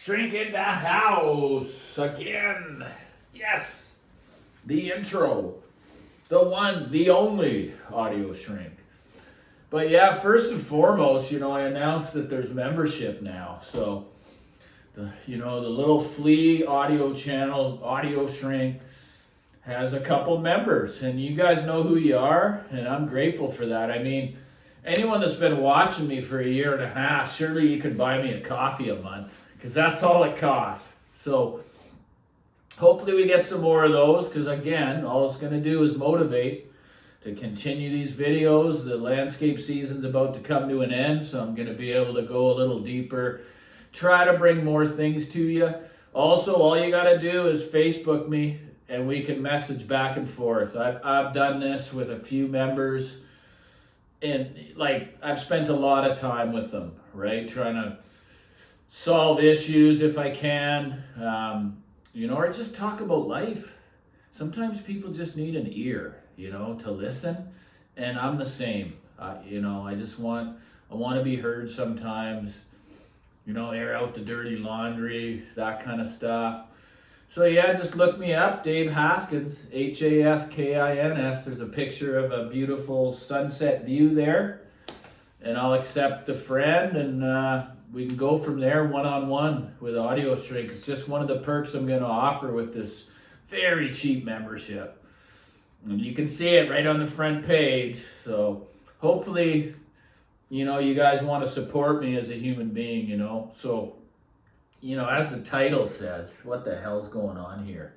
Shrink in the house again. Yes, the intro, the one, the only audio shrink. But yeah, first and foremost, I announced that there's membership now. So, the little flea audio channel, Audio Shrink, has a couple members. And you guys know who you are, and I'm grateful for that. I mean, anyone that's been watching me for a year and a half, surely you could buy me a coffee a month, because that's all it costs. So, hopefully we get some more of those, because again, all it's going to do is motivate to continue these videos. The landscape season's about to come to an end, so I'm going to be able to go a little deeper, try to bring more things to you. Also, all you got to do is Facebook me, and we can message back and forth. I've done this with a few members, and I've spent a lot of time with them, right? Trying to solve issues if I can, or just talk about life. Sometimes people just need an ear, to listen, and I'm the same. I want to be heard sometimes, air out the dirty laundry, that kind of stuff. So yeah, just look me up, Dave Haskins, Haskins. There's a picture of a beautiful sunset view there, and I'll accept a friend, and we can go from there one-on-one with Audio Shrink. It's just one of the perks I'm going to offer with this very cheap membership. And you can see it right on the front page. So hopefully, you guys want to support me as a human being, So, as the title says, what the hell's going on here?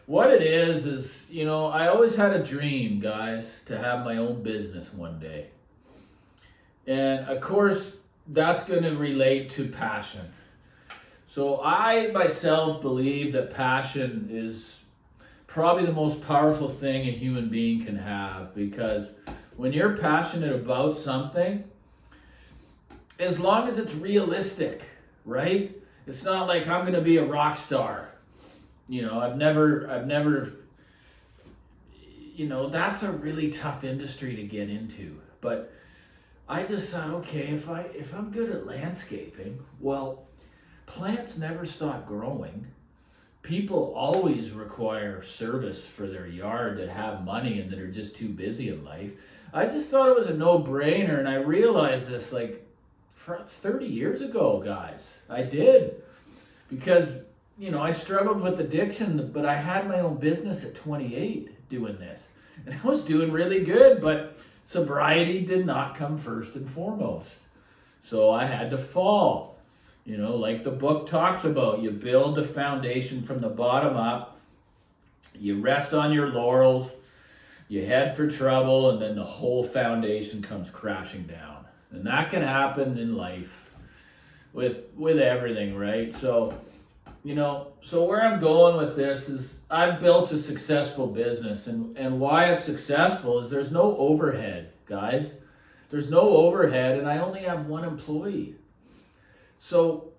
What it is, I always had a dream, guys, to have my own business one day. And of course, that's going to relate to passion. So I myself believe that passion is probably the most powerful thing a human being can have, because when you're passionate about something, as long as it's realistic, right? It's not like I'm going to be a rock star. I've never, that's a really tough industry to get into. But I just thought, okay, if I'm good at landscaping, well, plants never stop growing. People always require service for their yard that have money and that are just too busy in life. I just thought it was a no-brainer, and I realized this 30 years ago, guys. I did. Because, I struggled with addiction, but I had my own business at 28 doing this. And I was doing really good, but sobriety did not come first and foremost. So I had to fall. Like the book talks about, you build the foundation from the bottom up, you rest on your laurels, you head for trouble, and then the whole foundation comes crashing down. And that can happen in life with everything, right? So, so where I'm going with this is I've built a successful business, and why it's successful is there's no overhead, guys. There's no overhead, and I only have one employee. So,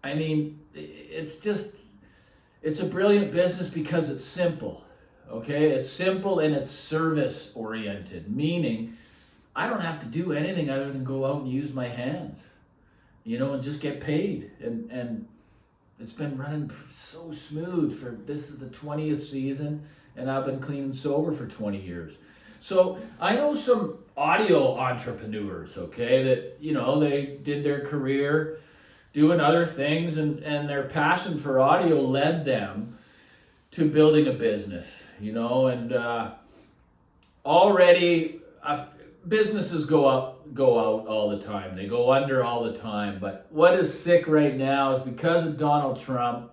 I mean, it's a brilliant business because it's simple, okay? It's simple and it's service-oriented, meaning I don't have to do anything other than go out and use my hands, and just get paid. And it's been running so smooth this is the 20th season, and I've been clean and sober for 20 years. So I know some audio entrepreneurs, okay, that, they did their career doing other things, and their passion for audio led them to building a business, and already businesses go out all the time. They go under all the time. But what is sick right now is because of Donald Trump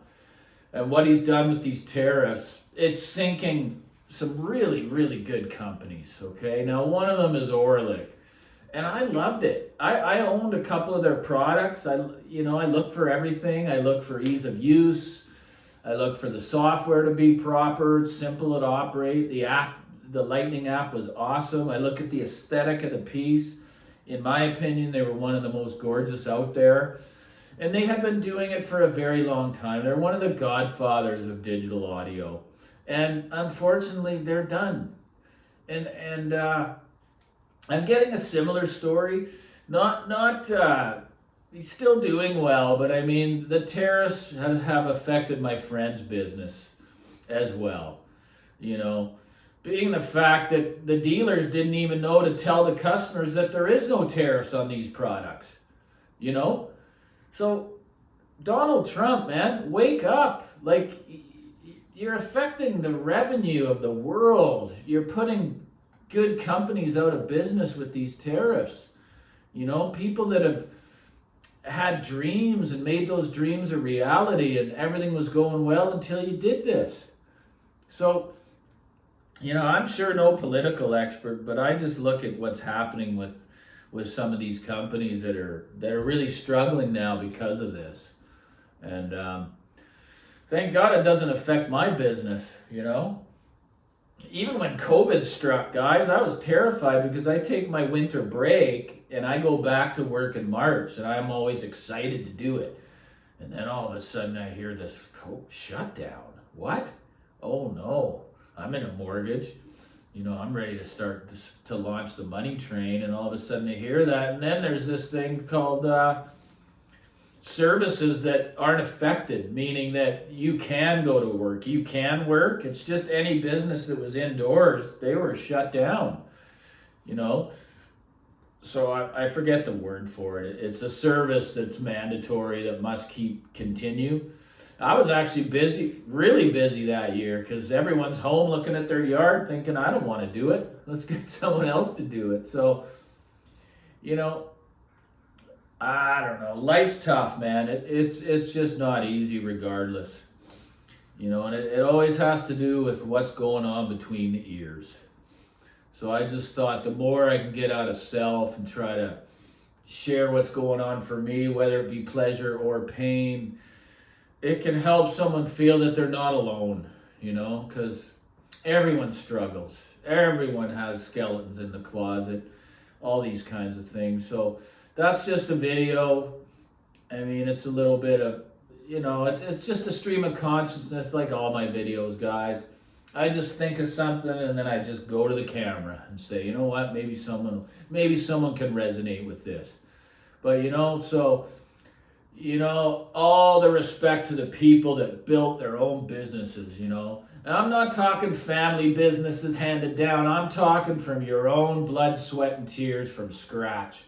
and what he's done with these tariffs, it's sinking some really, really good companies, okay? Now, one of them is Orlick, and I loved it. I owned a couple of their products. I look for everything. I look for ease of use. I look for the software to be proper, simple to operate. The Lightning app was awesome. I look at the aesthetic of the piece. In my opinion, they were one of the most gorgeous out there. And they have been doing it for a very long time. They're one of the godfathers of digital audio. And unfortunately, they're done. And I'm getting a similar story. Not he's still doing well, but I mean, the tariffs have affected my friend's business as well. You know, being the fact that the dealers didn't even know to tell the customers that there is no tariffs on these products. You know, so Donald Trump, man, wake up! Like, you're affecting the revenue of the world. You're putting good companies out of business with these tariffs. You know, people that have had dreams and made those dreams a reality, and everything was going well until you did this. So, you know, I'm sure no political expert, but I just look at what's happening with some of these companies that are really struggling now because of this. And thank God it doesn't affect my business, you know. Even when COVID struck, guys, I was terrified because I take my winter break and I go back to work in March, and I'm always excited to do it. And then all of a sudden I hear this shutdown. What? Oh no, I'm in a mortgage. You know, I'm ready to start to launch the money train, and all of a sudden I hear that. And then there's this thing called services that aren't affected, meaning that you can go to work, you can work. It's just any business that was indoors, they were shut down, you know. So I forget the word for it. It's a service that's mandatory that must continue. I was actually busy, really busy that year, because everyone's home looking at their yard thinking, I don't want to do it. Let's get someone else to do it. So, you know, I don't know. Life's tough, man. It's just not easy regardless. You know, and it always has to do with what's going on between the ears. So I just thought the more I can get out of self and try to share what's going on for me, whether it be pleasure or pain, it can help someone feel that they're not alone, you know, because everyone struggles. Everyone has skeletons in the closet, all these kinds of things. So that's just a video. I mean, it's a little bit of, you know, it's just a stream of consciousness like all my videos, guys. I just think of something and then I just go to the camera and say, you know what, maybe someone can resonate with this. But, you know, so, you know, all the respect to the people that built their own businesses, you know. And I'm not talking family businesses handed down. I'm talking from your own blood, sweat, and tears from scratch.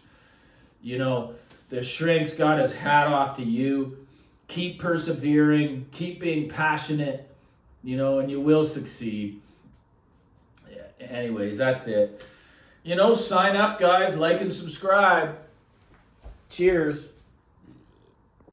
You know, the shrink's got his hat off to you. Keep persevering. Keep being passionate, you know, and you will succeed. Yeah, anyways, that's it. You know, sign up, guys. Like and subscribe. Cheers.